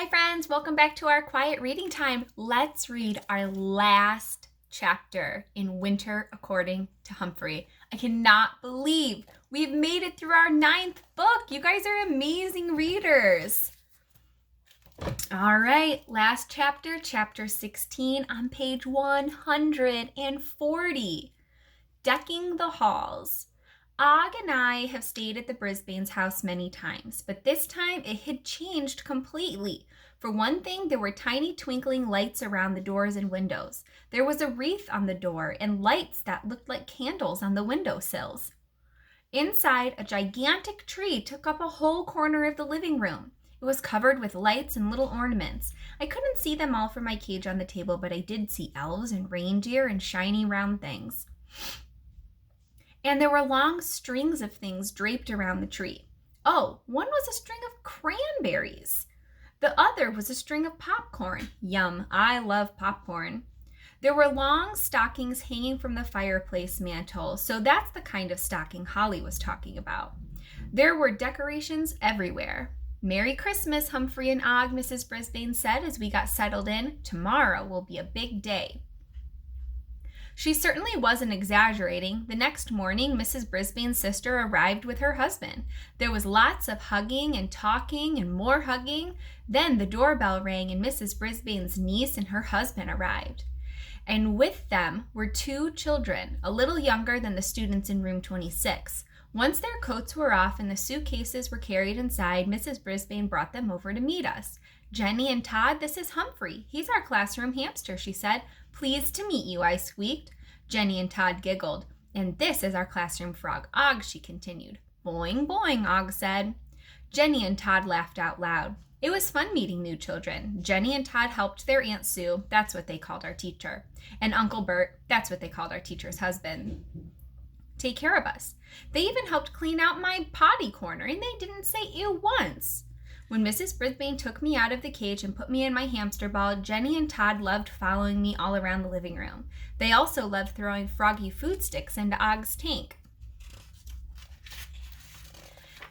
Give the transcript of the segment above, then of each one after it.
Hi friends, welcome back to our quiet reading time. Let's read our last chapter in Winter According to Humphrey. I cannot believe we've made it through our 9th book. You guys are amazing readers. All right, last chapter, chapter 16 on page 140. Decking the Halls. Og and I have stayed at the Brisbane's house many times, but this time it had changed completely. For one thing, there were tiny twinkling lights around the doors and windows. There was a wreath on the door and lights that looked like candles on the windowsills. Inside, a gigantic tree took up a whole corner of the living room. It was covered with lights and little ornaments. I couldn't see them all from my cage on the table, but I did see elves and reindeer and shiny round things. And there were long strings of things draped around the tree. Oh, one was a string of cranberries. The other was a string of popcorn. Yum, I love popcorn. There were long stockings hanging from the fireplace mantel, so that's the kind of stocking Holly was talking about. There were decorations everywhere. Merry Christmas, Humphrey and Og, Mrs. Brisbane said as we got settled in. Tomorrow will be a big day. She certainly wasn't exaggerating. The next morning, Mrs. Brisbane's sister arrived with her husband. There was lots of hugging and talking and more hugging. Then the doorbell rang and Mrs. Brisbane's niece and her husband arrived. And with them were 2 children, a little younger than the students in room 26. Once their coats were off and the suitcases were carried inside, Mrs. Brisbane brought them over to meet us. Jenny and Todd, this is Humphrey. He's our classroom hamster, she said. Pleased to meet you, I squeaked. Jenny and Todd giggled. And this is our classroom frog, Og, she continued. Boing, boing, Og said. Jenny and Todd laughed out loud. It was fun meeting new children. Jenny and Todd helped their Aunt Sue, that's what they called our teacher, and Uncle Bert, that's what they called our teacher's husband, take care of us. They even helped clean out my potty corner, and they didn't say ew once. When Mrs. Brisbane took me out of the cage and put me in my hamster ball, Jenny and Todd loved following me all around the living room. They also loved throwing froggy food sticks into Og's tank.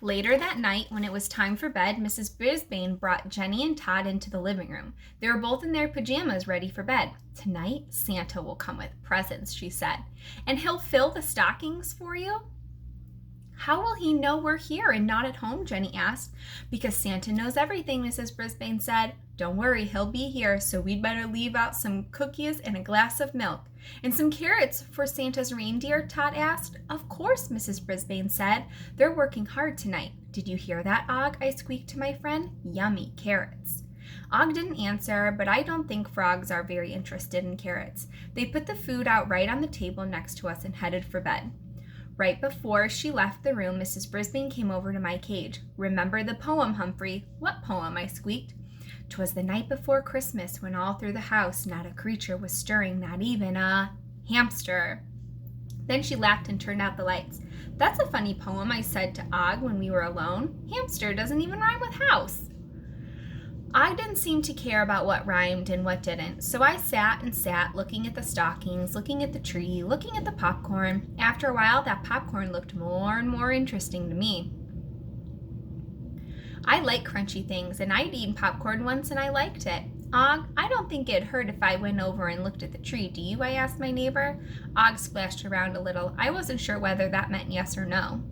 Later that night, when it was time for bed, Mrs. Brisbane brought Jenny and Todd into the living room. They were both in their pajamas ready for bed. Tonight, Santa will come with presents, she said. And he'll fill the stockings for you? How will he know we're here and not at home? Jenny asked. Because Santa knows everything, Mrs. Brisbane said. Don't worry, he'll be here, so we'd better leave out some cookies and a glass of milk. And some carrots for Santa's reindeer, Todd asked. Of course, Mrs. Brisbane said. They're working hard tonight. Did you hear that, Og? I squeaked to my friend. Yummy carrots. Og didn't answer, but I don't think frogs are very interested in carrots. They put the food out right on the table next to us and headed for bed. Right before she left the room, Mrs. Brisbane came over to my cage. Remember the poem, Humphrey? What poem? I squeaked. 'Twas the night before Christmas when all through the house not a creature was stirring, not even a hamster. Then she laughed and turned out the lights. That's a funny poem, I said to Og when we were alone. Hamster doesn't even rhyme with house. Og didn't seem to care about what rhymed and what didn't, so I sat and sat, looking at the stockings, looking at the tree, looking at the popcorn. After a while, that popcorn looked more and more interesting to me. I like crunchy things, and I'd eaten popcorn once and I liked it. Og, I don't think it'd hurt if I went over and looked at the tree, do you? I asked my neighbor. Og splashed around a little. I wasn't sure whether that meant yes or no.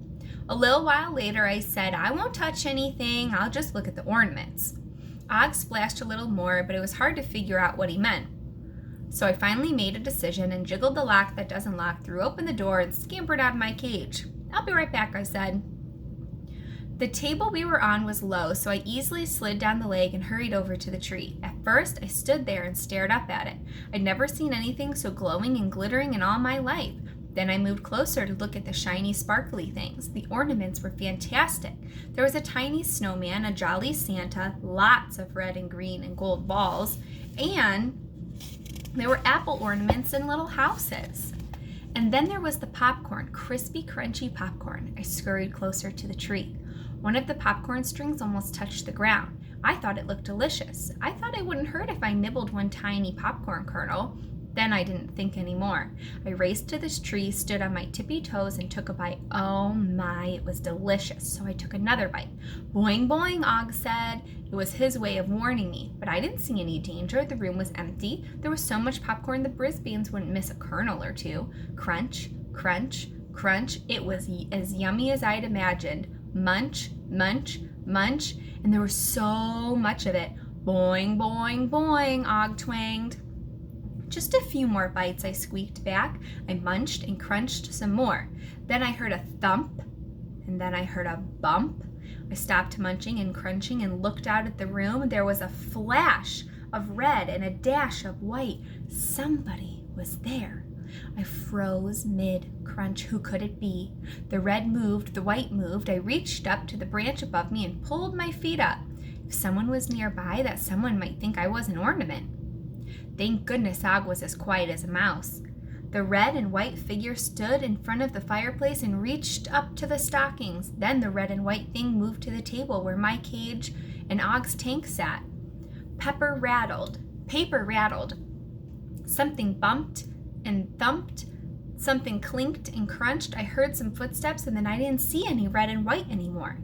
A little while later, I said, I won't touch anything, I'll just look at the ornaments. Og splashed a little more, but it was hard to figure out what he meant. So I finally made a decision and jiggled the lock that doesn't lock, threw open the door, and scampered out of my cage. I'll be right back, I said. The table we were on was low, so I easily slid down the leg and hurried over to the tree. At first, I stood there and stared up at it. I'd never seen anything so glowing and glittering in all my life. Then I moved closer to look at the shiny, sparkly things. The ornaments were fantastic. There was a tiny snowman, a jolly Santa, lots of red and green and gold balls, and there were apple ornaments and little houses. And then there was the popcorn, crispy, crunchy popcorn. I scurried closer to the tree. One of the popcorn strings almost touched the ground. I thought it looked delicious. I thought it wouldn't hurt if I nibbled one tiny popcorn kernel. Then I didn't think anymore. I raced to this tree, stood on my tippy toes, and took a bite. Oh my, it was delicious. So I took another bite. Boing, boing, Og said. It was his way of warning me, but I didn't see any danger. The room was empty. There was so much popcorn the Brisbanes wouldn't miss a kernel or two. Crunch, crunch, crunch. It was as yummy as I'd imagined. Munch, munch, munch, and there was so much of it. Boing, boing, boing, Og twanged. Just a few more bites, I squeaked back. I munched and crunched some more. Then I heard a thump, and then I heard a bump. I stopped munching and crunching and looked out at the room. There was a flash of red and a dash of white. Somebody was there. I froze mid-crunch. Who could it be? The red moved, the white moved. I reached up to the branch above me and pulled my feet up. If someone was nearby, that someone might think I was an ornament. Thank goodness Og was as quiet as a mouse. The red and white figure stood in front of the fireplace and reached up to the stockings. Then the red and white thing moved to the table where my cage and Og's tank sat. Paper rattled. Something bumped and thumped. Something clinked and crunched. I heard some footsteps, and then I didn't see any red and white anymore.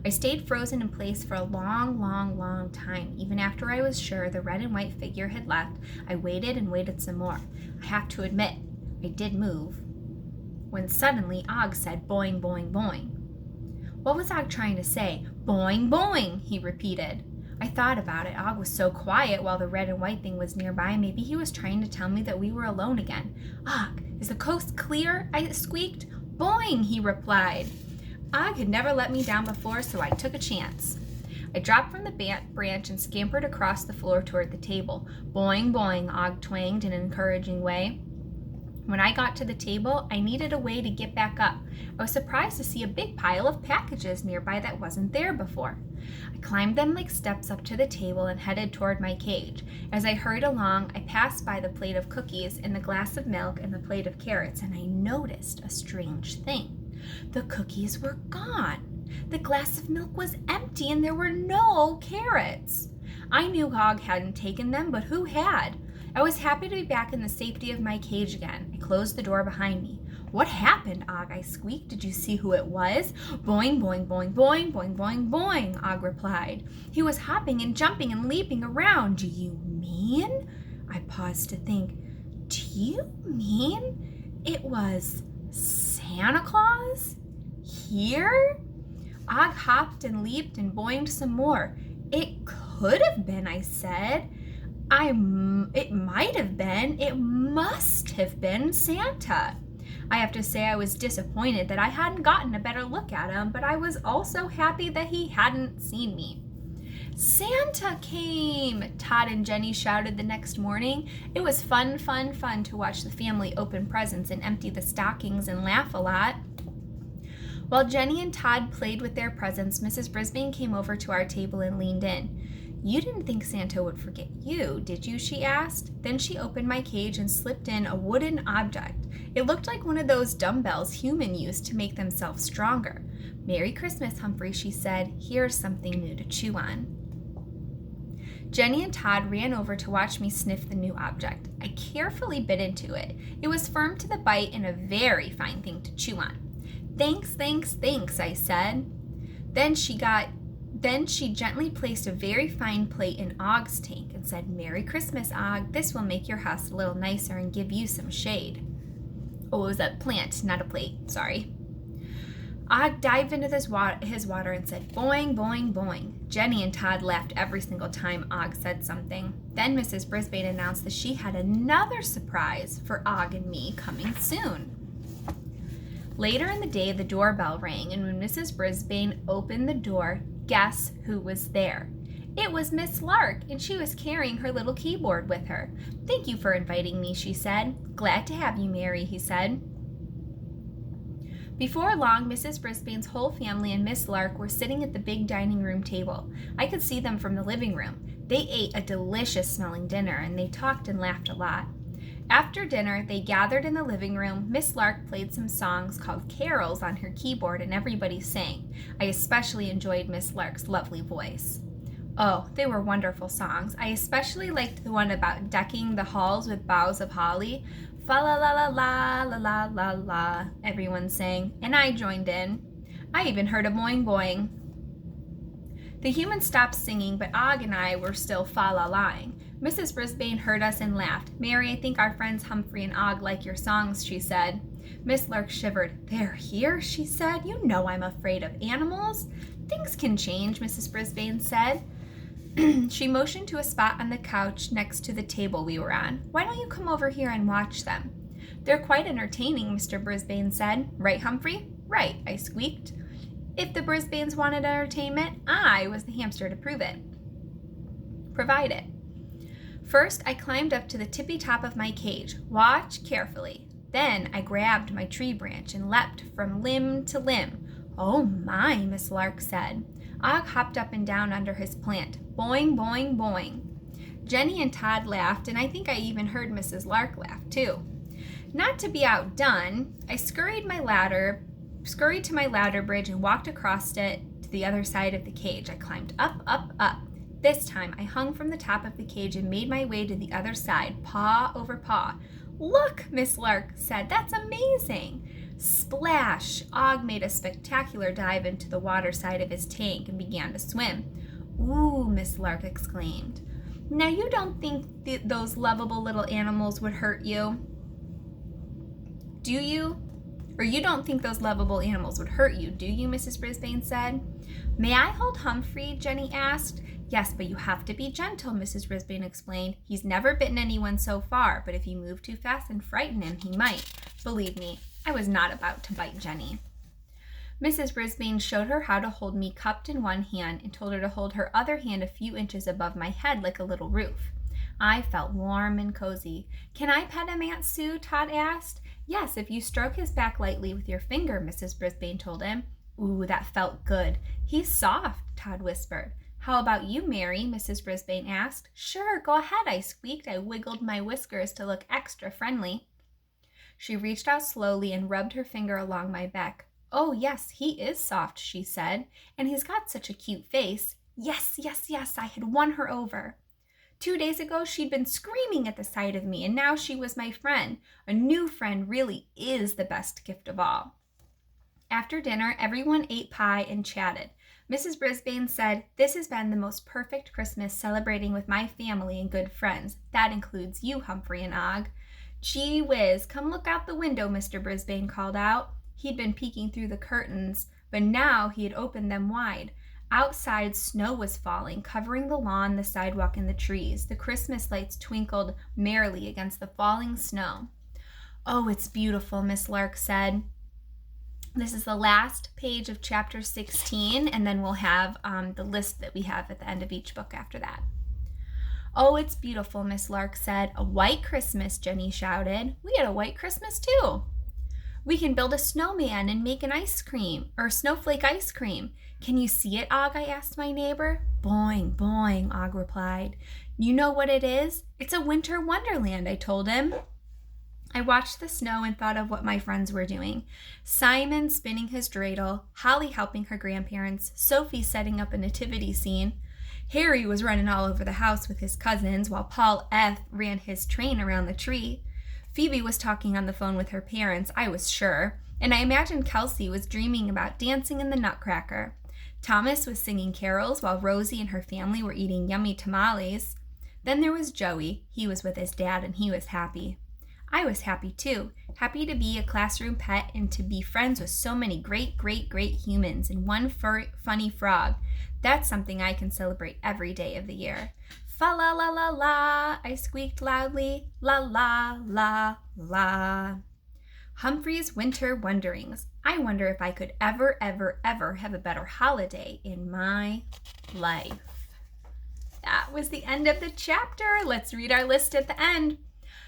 I stayed frozen in place for a long, long, long time. Even after I was sure the red and white figure had left, I waited and waited some more. I have to admit, I did move. When suddenly Og said, boing, boing, boing. What was Og trying to say? Boing, boing, he repeated. I thought about it. Og was so quiet while the red and white thing was nearby. Maybe he was trying to tell me that we were alone again. Og, is the coast clear? I squeaked. Boing, he replied. Og had never let me down before, so I took a chance. I dropped from the branch and scampered across the floor toward the table. Boing, boing, Og twanged in an encouraging way. When I got to the table, I needed a way to get back up. I was surprised to see a big pile of packages nearby that wasn't there before. I climbed them like steps up to the table and headed toward my cage. As I hurried along, I passed by the plate of cookies and the glass of milk and the plate of carrots, and I noticed a strange thing. The cookies were gone. The glass of milk was empty, and there were no carrots. I knew Og hadn't taken them, but who had? I was happy to be back in the safety of my cage again. I closed the door behind me. What happened, Og? I squeaked. Did you see who it was? Boing, boing, boing, boing, boing, boing, boing, Og replied. He was hopping and jumping and leaping around. Do you mean? I paused to think. Do you mean it was Santa Claus? Here? Og hopped and leaped and boinged some more. It could have been, I said. It might have been. It must have been Santa. I have to say I was disappointed that I hadn't gotten a better look at him, but I was also happy that he hadn't seen me. Santa came! Todd and Jenny shouted the next morning. It was fun to watch the family open presents and empty the stockings and laugh a lot. While Jenny and Todd played with their presents, Mrs. Brisbane came over to our table and leaned in. You didn't think Santa would forget you, did you? She asked. Then she opened my cage and slipped in a wooden object. It looked like one of those dumbbells humans use to make themselves stronger. Merry Christmas, Humphrey, she said. Here's something new to chew on. Jenny and Todd ran over to watch me sniff the new object. I carefully bit into it. It was firm to the bite and a very fine thing to chew on. Thanks, I said. Then she gently placed a very fine plate in Og's tank and said, Merry Christmas, Og. This will make your house a little nicer and give you some shade. Oh, it was a plant, not a plate. Sorry. Og dived into his water and said, boing, boing, boing. Jenny and Todd laughed every single time Og said something. Then Mrs. Brisbane announced that she had another surprise for Og and me coming soon. Later in the day, the doorbell rang, and when Mrs. Brisbane opened the door, guess who was there? It was Miss Lark, and she was carrying her little keyboard with her. Thank you for inviting me, she said. Glad to have you, Mary, he said. Before long, Mrs. Brisbane's whole family and Miss Lark were sitting at the big dining room table. I could see them from the living room. They ate a delicious-smelling dinner, and they talked and laughed a lot. After dinner, they gathered in the living room. Miss Lark played some songs called carols on her keyboard, and everybody sang. I especially enjoyed Miss Lark's lovely voice. Oh, they were wonderful songs. I especially liked the one about decking the halls with boughs of holly. Fa la la la la la la la la, everyone sang, and I joined in. I even heard a boing boing. The humans stopped singing, but Og and I were still fa-la-laing. Mrs. Brisbane heard us and laughed. Mary, I think our friends Humphrey and Og like your songs, she said. Miss Lark shivered. They're here, she said. You know I'm afraid of animals. Things can change, Mrs. Brisbane said. She motioned to a spot on the couch next to the table we were on. Why don't you come over here and watch them? They're quite entertaining, Mr. Brisbane said. Right, Humphrey? Right, I squeaked. If the Brisbanes wanted entertainment, I was the hamster to provide it. First, I climbed up to the tippy top of my cage. Watch carefully. Then I grabbed my tree branch and leapt from limb to limb. Oh my, Miss Lark said. Og hopped up and down under his plant. Boing, boing, boing. Jenny and Todd laughed, and I think I even heard Mrs. Lark laugh too. Not to be outdone, I scurried to my ladder bridge and walked across it to the other side of the cage. I climbed up, up, up. This time I hung from the top of the cage and made my way to the other side, paw over paw. Look, Miss Lark said, that's amazing. Splash! Og made a spectacular dive into the water side of his tank and began to swim. Ooh, Miss Lark exclaimed. Now you don't think those lovable little animals would hurt you? Do you? Or you don't think those lovable animals would hurt you, do you, Mrs. Brisbane said. May I hold Humphrey? Jenny asked. Yes, but you have to be gentle, Mrs. Brisbane explained. He's never bitten anyone so far, but if you move too fast and frighten him, he might. Believe me, I was not about to bite Jenny. Mrs. Brisbane showed her how to hold me cupped in one hand and told her to hold her other hand a few inches above my head like a little roof. I felt warm and cozy. Can I pet him, Aunt Sue? Todd asked. Yes, if you stroke his back lightly with your finger, Mrs. Brisbane told him. Ooh, that felt good. He's soft, Todd whispered. How about you, Mary? Mrs. Brisbane asked. Sure, go ahead, I squeaked. I wiggled my whiskers to look extra friendly. She reached out slowly and rubbed her finger along my back. Oh, yes, he is soft, she said, and he's got such a cute face. Yes, yes, yes, I had won her over. 2 days ago, she'd been screaming at the sight of me, and now she was my friend. A new friend really is the best gift of all. After dinner, everyone ate pie and chatted. Mrs. Brisbane said, This has been the most perfect Christmas celebrating with my family and good friends. That includes you, Humphrey and Og. Gee whiz, come look out the window, Mr. Brisbane called out. He'd been peeking through the curtains, but now he had opened them wide. Outside, snow was falling, covering the lawn, the sidewalk, and the trees. The Christmas lights twinkled merrily against the falling snow. Oh, it's beautiful, Miss Lark said. This is the last page of chapter 16, and then we'll have the list that we have at the end of each book after that. Oh, it's beautiful, Miss Lark said. A white Christmas, Jenny shouted. We had a white Christmas, too. We can build a snowman and make an ice cream, or snowflake ice cream. Can you see it, Og? I asked my neighbor. Boing, boing, Og replied. You know what it is? It's a winter wonderland, I told him. I watched the snow and thought of what my friends were doing. Simon spinning his dreidel, Holly helping her grandparents, Sophie setting up a nativity scene. Harry was running all over the house with his cousins, while Paul F. ran his train around the tree. Phoebe was talking on the phone with her parents, I was sure, and I imagined Kelsey was dreaming about dancing in the Nutcracker. Thomas was singing carols while Rosie and her family were eating yummy tamales. Then there was Joey. He was with his dad and he was happy. I was happy too, happy to be a classroom pet and to be friends with so many great, great, great humans and one funny frog. That's something I can celebrate every day of the year. Fa la la la la, I squeaked loudly. La la la la. Humphrey's Winter Wonderings. I wonder if I could ever, ever, ever have a better holiday in my life. That was the end of the chapter. Let's read our list at the end.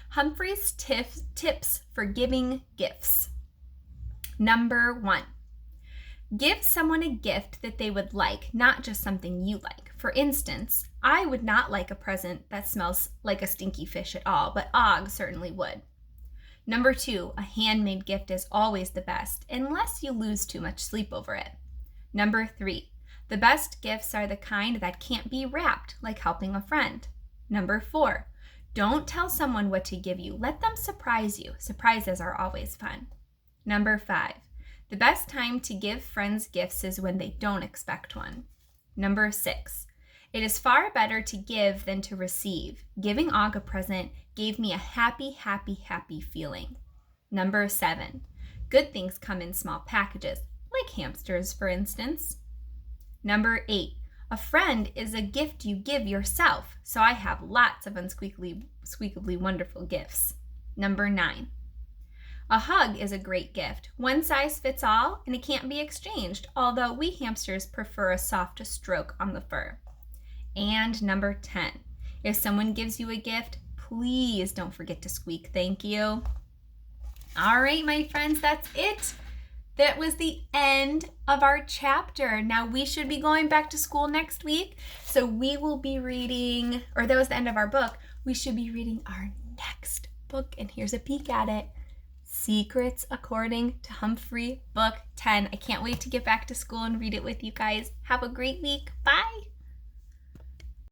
Humphrey's tips for giving gifts. Number 1. Give someone a gift that they would like, not just something you like. For instance, I would not like a present that smells like a stinky fish at all, but Og certainly would. Number 2, a handmade gift is always the best, unless you lose too much sleep over it. Number 3, The best gifts are the kind that can't be wrapped, like helping a friend. Number 4, don't tell someone what to give you. Let them surprise you. Surprises are always fun. Number 5, the best time to give friends gifts is when they don't expect one. Number 6, it is far better to give than to receive. Giving Og a present gave me a happy, happy, happy feeling. Number 7, good things come in small packages, like hamsters, for instance. Number 8, a friend is a gift you give yourself, so I have lots of unsqueakably wonderful gifts. Number 9, a hug is a great gift. One size fits all, and it can't be exchanged, although we hamsters prefer a soft stroke on the fur. And number 10, if someone gives you a gift, please don't forget to squeak thank you. All right, my friends, that's it. That was the end of our chapter. Now we should be going back to school next week, so we will be reading, or that was the end of our book. We should be reading our next book, and here's a peek at it. Secrets According to Humphrey, Book 10. I can't wait to get back to school and read it with you guys. Have a great week. Bye.